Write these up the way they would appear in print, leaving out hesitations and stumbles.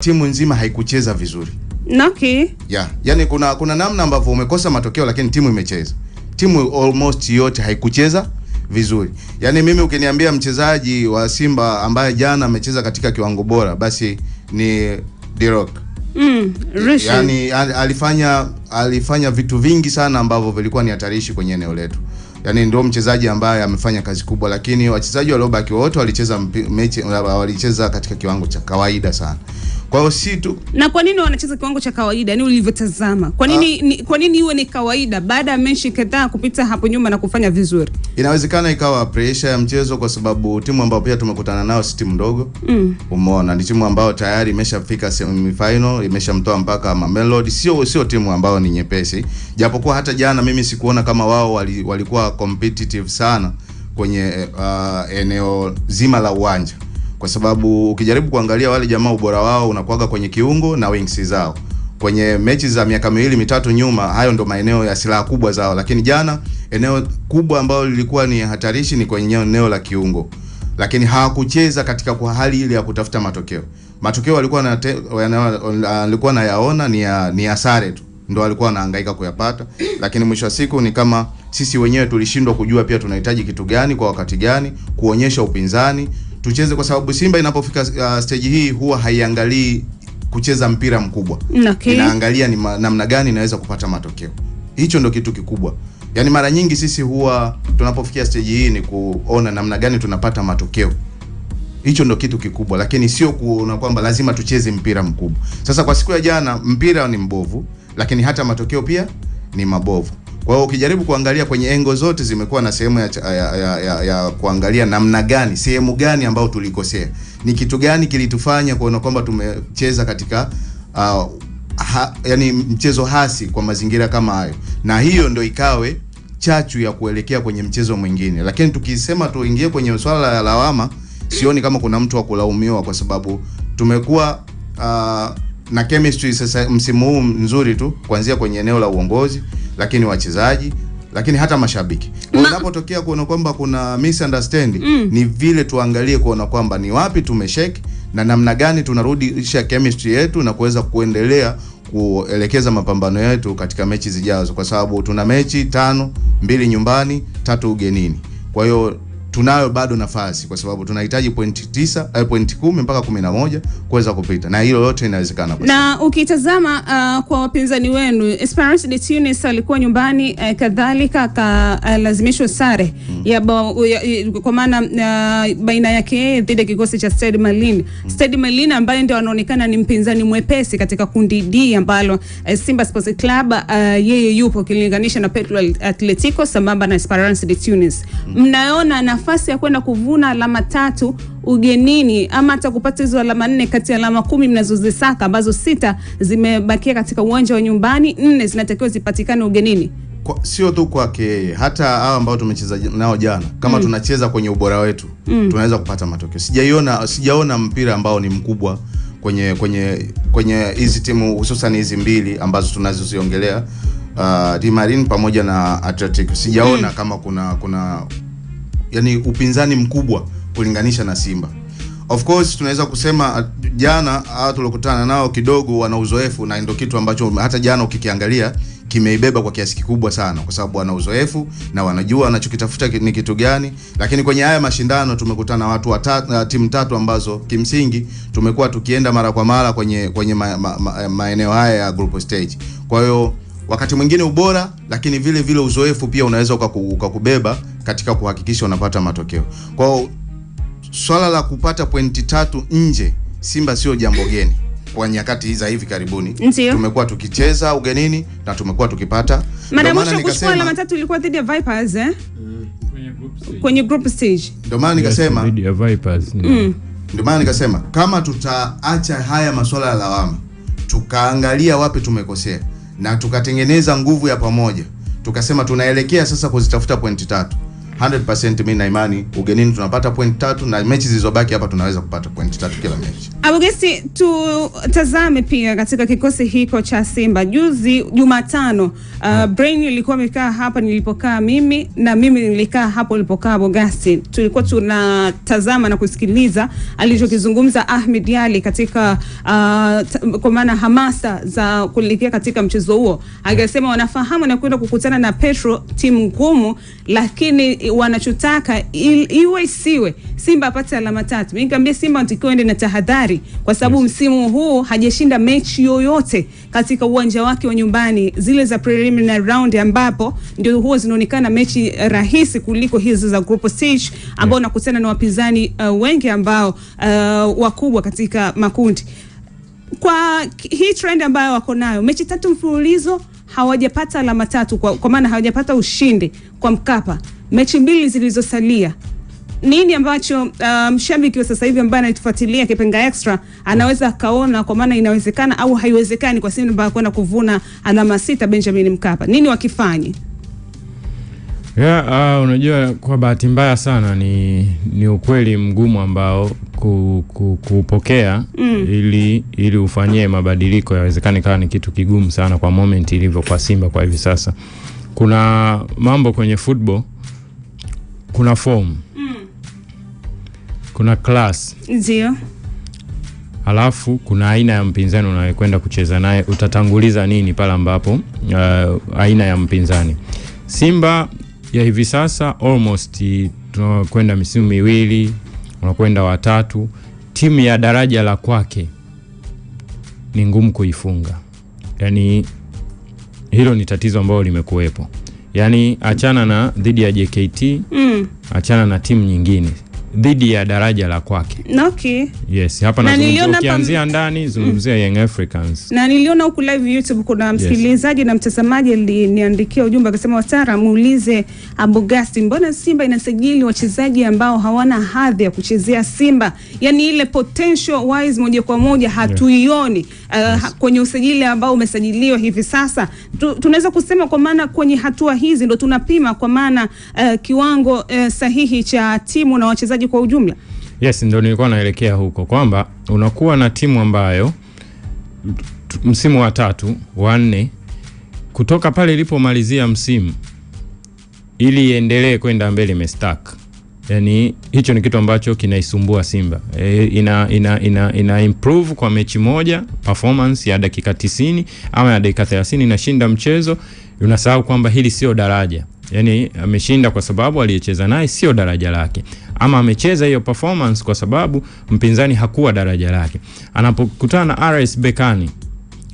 timu nzima haikucheza vizuri. Okay. Yeah, yani kuna namna ambavyo umekosa matokeo lakini timu imecheza. Timu almost yote haikucheza vizuri. Yani mimi ukiniambia mchezaji wa Simba ambaye jana amecheza katika kiwango bora basi ni Dirock. Yani alifanya vitu vingi sana ambavyo vilikuwa ni hatarishi kwenye eneo letu. Yani ndio mchezaji ambaye amefanya kazi kubwa, lakini wachezaji waliobaki wote walicheza mechi, walicheza katika kiwango cha kawaida sana. Kwa hiyo si tu. Na kwa nini wanacheza kiwango cha kawaida? Ni ulivyotazama. Kwa nini iwe ni kawaida baada ya mechi kadhaa kupita hapo nyuma na kufanya vizuri? Inawezekana ikawa pressure ya mchezo, kwa sababu timu ambayo pia tumekutana nao si timu ndogo. Umeona, ni timu ambayo tayari imeshafika semi final, imeshamtoa mpaka Mamelodi. Sio timu ambayo ni nyepesi. Japokuwa hata jana mimi sikuona kama wao walikuwa competitive sana kwenye eneo zima la uwanja. Kwa sababu ukijaribu kuangalia wale jamaa ubora wao unakuaga kwenye kiungo na wings zao. Kwenye mechi za miaka miwili mitatu nyuma, hayo ndo maeneo ya silaha kubwa zao, lakini jana eneo kubwa ambalo lilikuwa ni hatarishi ni kwenye eneo la kiungo. Lakini hawakucheza katika kwa hali ile ya kutafuta matokeo. Matokeo walikuwa nayaona ni ya sare tu. Ndo walikuwa wanahangaika kuyapata, lakini mwisho wa siku ni kama sisi wenyewe tulishindwa kujua pia tunahitaji kitu gani kwa wakati gani, kuonyesha upinzani. Tucheze, kwa sababu Simba inapofika stage hii huwa haiangalii kucheza mpira mkubwa. Okay. Inaangalia ni namna gani inaweza kupata matokeo. Hicho ndo kitu kikubwa. Yani mara nyingi sisi huwa tunapofikia stage hii ni kuona namna gani tunapata matokeo. Hicho ndo kitu kikubwa, lakini sio kuona kwamba lazima tucheze mpira mkubwa. Sasa kwa siku ya jana mpira ni mbovu, lakini hata matokeo pia ni mabovu. Kwa hiyo ukijaribu kuangalia kwenye engo zote zimekuwa na sehemu ya kuangalia namna gani, sehemu gani ambao tulikosea. Ni kitu gani kilitufanya kuona kwamba tumecheza katika yani mchezo hasi kwa mazingira kama hayo. Na hiyo ndo ikawe chachu ya kuelekea kwenye mchezo mwingine. Lakini tukisema tuingie kwenye swala la lawama, sioni kama kuna mtu wa kulaumiwa, kwa sababu tumekuwa na chemistry sasa msimu huu nzuri tu, kuanzia kwenye eneo la uongozi, lakini wachezaji, lakini hata mashabiki. Unapotokea kuona kwamba kuna misunderstanding, ni vile tuangalie kuona kwamba ni wapi tumeshake na namna gani tunarudisha chemistry yetu na kuweza kuendelea kuelekeza mapambano yetu katika mechi zijazo, kwa sababu tuna mechi 5, 2 nyumbani, 3 ugenini. Kwa hiyo tunayo bado nafasi, kwa sababu tunahitaji pointi 10 mpaka 11 kuweza kupita, na hilo lote inawezekana. Na ukitazama kwa wapinzani wenu, Esperance de Tunis alikuwa nyumbani, kadhalika kalazimishwa sare kwa maana baina yake dhidi ya kikosi cha Stade Malien. Stade Malien ambaye ndio anaonekana ni mpinzani mwepesi katika kundi D ambalo Simba Sports Club yeye yupo kilinganisha na Petro Atletico sambamba na Esperance de Tunis. Mnaona nafasi ya kwenda kuvuna alama 3 ugenini, ama hata kupata hizo alama 4 kati ya alama 10 mnazozisaka, ambazo 6 zimebakia katika uwanja wa nyumbani, 4 zinatakiwa zipatikane ugenini? Sio tu kwake, hata hao ambao tumecheza nao jana, kama tunacheza kwenye ubora wetu, tunaweza kupata matokeo. Sijaona mpira ambao ni mkubwa kwenye hizi timu, hususan hizi mbili ambazo tunazoziongelea, Di Marin pamoja na Atletico. Sijaona kama kuna yani upinzani mkubwa kulinganisha na Simba. Of course tunaweza kusema jana hao tulokutana nao kidogo wana uzoefu, na ndio kitu ambacho hata jana ukikiangalia kimeibeba kwa kiasi kikubwa sana, kwa sababu wana uzoefu na wanajua wanachokitafuta ni kitu gani. Lakini kwenye haya mashindano tumekutana watu timu 3 ambazo kimsingi tumekuwa tukienda mara kwa mara kwenye maeneo haya ya group stage. Kwa hiyo wakati mwingine ubora, lakini vile uzoefu pia unaweza ukakubeba katika kuhakikisha unapata matokeo. Kwa hiyo swala la kupata pointi 3 nje, Simba sio jambo geni. Kwa nyakati za hivi karibuni tumekuwa tukicheza ugenini na tumekuwa tukipata. Mara mwisho kuchukua alama 3 ilikuwa dhidi ya Vipers kwenye group stage. Ndio maana nikasema dhidi ya Vipers. Ndio maana nikasema kama tutaacha haya masuala ya lawama, tukaangalia wapi tumekosea na tukatengeneza nguvu ya pamoja, tukasema tunaelekea sasa kuzitafuta pointi 3, 100% mimi na imani ugenini tunapata point 3 na mechi zilizobaki hapa tunaweza kupata point 3 kila mechi. Abogesti, tutazame pia katika kikosi hiko cha Simba. Juzi Jumatano, Brain ilikuwa amekaa hapa nilipokaa mimi, na mimi nilikaa hapo nilipokaa Abogesti. Tulikuwa tunatazama na kusikiliza alichokizungumza Ahmed Ally katika kwa maana hamasa za kuelekea katika mchezo huo. Akasema wanafahamu na kwenda kukutana na Petro, timu ngumu, lakini wanachotaka iwe siwe Simba apate alama 3. Mimi nikamwambia Simba anatakiwa ende na tahadhari, kwa sababu msimu huu hajashinda mechi yoyote katika uwanja wake wa nyumbani, zile za preliminary round ambapo ndio huwa zinaonekana mechi rahisi kuliko hizo za group stage ambao nakutana na wapinzani wengi ambao wakubwa katika makundi. Kwa hii trend ambayo wako nayo, mechi 3 mfululizo hawajapata alama 3, kwa maana hawajapata ushindi kwa Mkapa. Mechi 2 zilizosalia, nini ambacho mshabiki wa sasa hivi ambaye anatufuatilia Kipenga Extra anaweza kaona, kwa maana inawezekana au haiwezekani kwa Simba kwenda kuvuna alama 6 Benjamin Mkapa? Nini wakifanye? Unajua, kwa bahati mbaya sana ni ukweli mgumu ambao kupokea ili ufanyie mabadiliko yawezekani kawa ni kitu kigumu sana kwa moment ilivyo kwa Simba kwa hivi sasa. Kuna mambo kwenye football, kuna form, kuna class, ndio, alafu kuna aina ya mpinzani unayekwenda kucheza naye. Utatanguliza nini pale ambapo aina ya mpinzani. Simba ya hivi sasa almost tunakwenda misimu miwili, unakwenda wa 3, timu ya daraja la kwake ni ngumu kuifunga. Yani hilo ni tatizo ambalo limekuwepo. Yani achana na dhidi ya JKT, achana na timu nyingine, dhidi ya daraja la kwake. Okay. Yes, hapa nazungumzia ukianzia ndani, zungumzia Young Africans. Na niliona huko live YouTube kuna msikilizaji na mtazamaji aliniandikia ujumbe akasema, Watara muulize Abogasti, mbona Simba inasajili wachezaji ambao hawana hadhi ya kuchezea Simba? Yani ile potential wise moja kwa moja hatuioni kwenye usajili ambao umesajiliwa hivi sasa. Tunaweza kusema kwa maana kwenye hatua hizi ndo tunapima kwa maana kiwango sahihi cha timu na wachezaji kwa ujumla. Yes, ndio nilikuwa naelekea huko kwamba unakuwa na timu ambayo msimu wa 3, wa 4 kutoka pale ilipomalizia msimu ili iendelee kwenda mbele imestack. Yani hicho ni kitu ambacho kinaisumbua Simba. Ina improve kwa mechi moja, performance ya dakika 90 ama ya dakika 30 inashinda mchezo, unasahau kwamba hili sio daraja. Yani ameshinda kwa sababu aliyecheza naye sio daraja lake, ama amecheza hiyo performance kwa sababu mpinzani hakuwa daraja lake. Anapokutana na RS Berkane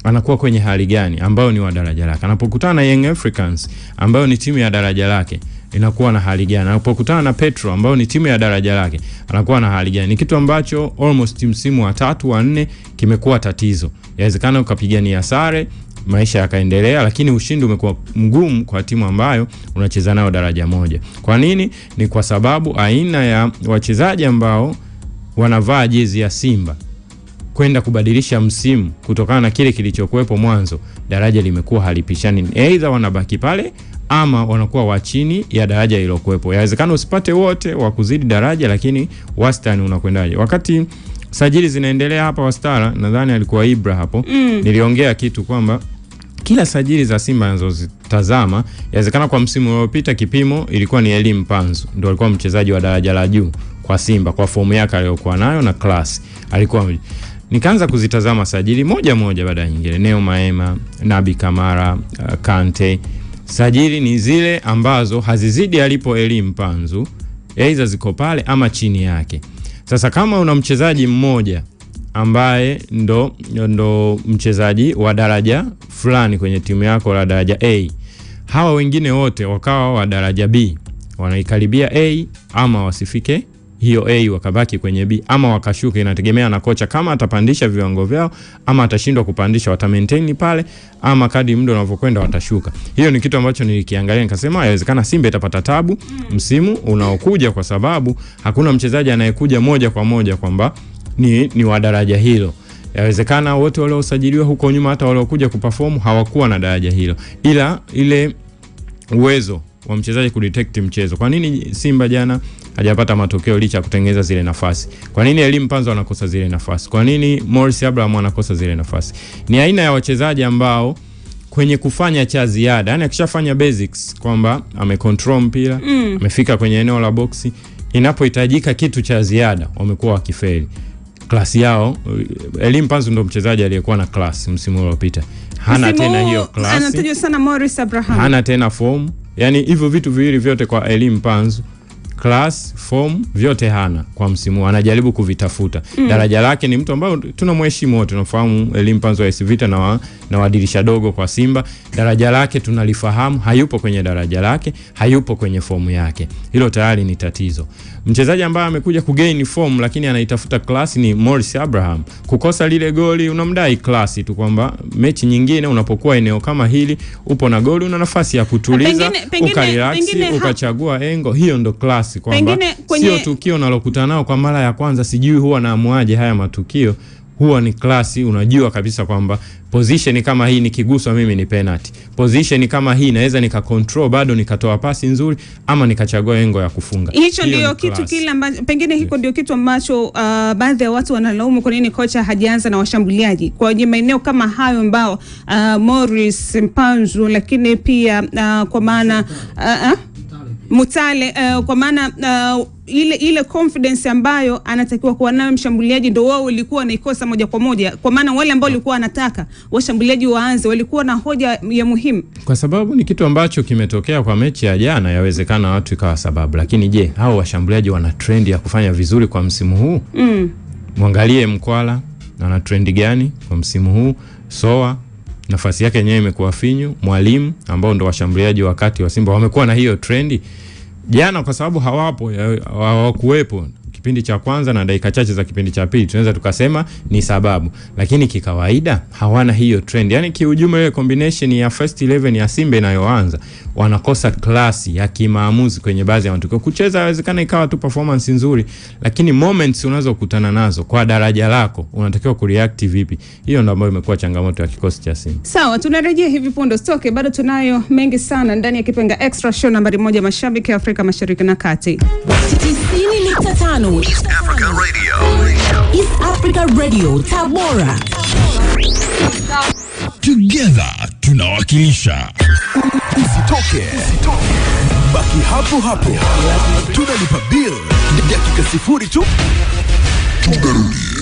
anakuwa kwenye hali gani ambao ni wa daraja lake? Anapokutana na Young Africans ambao ni timu ya daraja lake inakuwa na hali gani? Anapokutana na Petro ambao ni timu ya daraja lake anakuwa na hali gani? Ni kitu ambacho almost msimu wa 3 wa 4 kimekuwa tatizo. Inawezekana ukapigania sare, maisha yakaendelea, lakini ushindi umekuwa mgumu kwa timu ambayo unacheza nayo daraja moja. Kwa nini? Ni kwa sababu aina ya wachezaji ambao wanavaa jezi ya Simba kwenda kubadilisha msimu kutokana na kile kilichokuwepo mwanzo, daraja limekuwa halipishani. Either wanabaki pale ama wanakuwa wa chini ya daraja lilokuwepo. Yawezekana usipate wote wa kuzidi daraja, lakini wastani unakwendaje. Wakati sajili zinaendelea hapa Wastara, nadhani alikuwa Ibra hapo, niliongea kitu kwamba kila sajili za Simba anazozitazama, yawezekana kwa msimu uliopita kipimo ilikuwa ni Elie Mpanzu, ndio alikuwa mchezaji wa daraja la juu kwa Simba kwa fomu yake aliyokuwa nayo na class. Nikaanza kuzitazama sajili moja moja baada ya nyingine. Neo Maema, Nabi Kamara, Kante. Sajili ni zile ambazo hazizidi alipo Elie Mpanzu, aidha ziko pale ama chini yake. Sasa kama una mchezaji mmoja ambaye ndo mchezaji wa daraja fulani kwenye timu yako la daraja A, hawa wengine wote wakawa wa daraja B, wanaikaribia A ama wasifike hiyo A wakabaki kwenye B ama wakashuka, inategemea na kocha kama atapandisha viwango vyao ama atashindwa kupandisha, wata maintain pale ama kadi muda unavyokwenda watashuka. Hiyo ni kitu ambacho nilikiangalia nikasema inawezekana Simba itapata tabu msimu unaokuja, kwa sababu hakuna mchezaji anayekuja moja kwa moja kwamba ni wa daraja hilo. Yawezekana wote wale usajiliwa huko nyuma hata wale kuja kuperform hawakuwa na daraja hilo, ila ile uwezo wa mchezaji kudetect mchezo. Kwa nini Simba jana hajapata matokeo licha kutengeneza zile nafasi? Kwa nini Elim Panzo anakosa zile nafasi? Kwa nini Morris Abraham anakosa zile nafasi? Ni aina ya wachezaji ambao kwenye kufanya cha ziada, yani akishafanya basics kwamba amecontrol mpira, amefika kwenye eneo la boxi, inapohitajika kitu cha ziada wamekuwa wakifeli. Klasi yao, Elim Panzo ndo mchezaji aliyekuwa na class msimu uliopita. Hana tena hiyo class. Anatajwa sana Morris Abraham. Hana tena form. Yani hivyo vitu viwili vyote kwa Elim Panzo, class, form, vyote hana kwa msimu. Anajaribu kuvitafuta. Daraja lake ni mtu ambao tunamheshimu wote. Tunafahamu Elim Panzo wa AS Vita na wadirisha dogo kwa Simba. Daraja lake tunalifahamu, hayupo kwenye daraja lake, hayupo kwenye form yake. Hilo tayari ni tatizo. Mchezaji ambaye amekuja kugain form lakini anaitafuta class ni Morris Abraham. Kukosa lile goli unamdai class tu, kwamba mechi nyingine unapokuwa eneo kama hili upo na goli una nafasi ya kutuliza, ukarelax, ukachagua engo. Hiyo ndo class, kwamba sio tukio unalokutana nao kwa mara ya kwanza sijui huwa naamuaje haya matukio. Huwa ni klasi, unajua kabisa kwamba position kama hii nikiguswa mimi ni penalty. Position kama hii naweza control bado nikatoa pasi nzuri ama nikachagua engo ya kufunga. Hicho ndio kitu kile ambacho pengine hiko ndio kitu ambacho baadhi ya watu wanalaumu kwa nini kocha hajaanza na washambuliaji kwenye maeneo kama hayo ambao Morris Mpanzu, lakini pia kwa maana Mutale, kwa maana ile confidence ambayo anatakiwa kuwa nayo mshambuliaji ndio wao walikuwa naikosa moja kwa moja, kwa maana wale ambao walikuwa wanataka washambuliaji waanze walikuwa na hoja ya muhimu, kwa sababu ni kitu ambacho kimetokea kwa mechi ya jana. Yawezekana watu ikawa sababu, lakini je, hao washambuliaji wana trend ya kufanya vizuri kwa msimu huu? Mwangalie Mkwala ana trend gani kwa msimu huu? Soa nafasi yake yenyewe imekuwa finyu. Mwalimu ambao ndo washambuliaji wakati wa Simba wamekuwa na hiyo trendi. Jana kwa sababu hawakuwepo kipindi cha kwanza na dakika chache za kipindi cha pili, tunaweza tukasema ni sababu, lakini kikawaida hawana hiyo trend. Yani kiujumla ile combination ya first 11 ya Simba inayoanza wanakosa klasi ya kimaamuzi kwenye baadhi ya matukio. Kucheza inawezekana ikawa tu performance nzuri, lakini moments unazokutana nazo kwa daraja lako unatakiwa kureact vipi? Hiyo ndio ambayo imekuwa changamoto ya kikosi cha Simba. Sawa, tunarejea hivi punde, stoke bado tunayo mengi sana ndani ya Kipenga Extra Show nambari 1 mashabiki ya Afrika Mashariki na Kati. 90.5 East Africa Radio. East Africa Radio Tabora. Together tunawakilisha. Usitoke. Baki hapo. Tunalipa bill dakika 0 tu.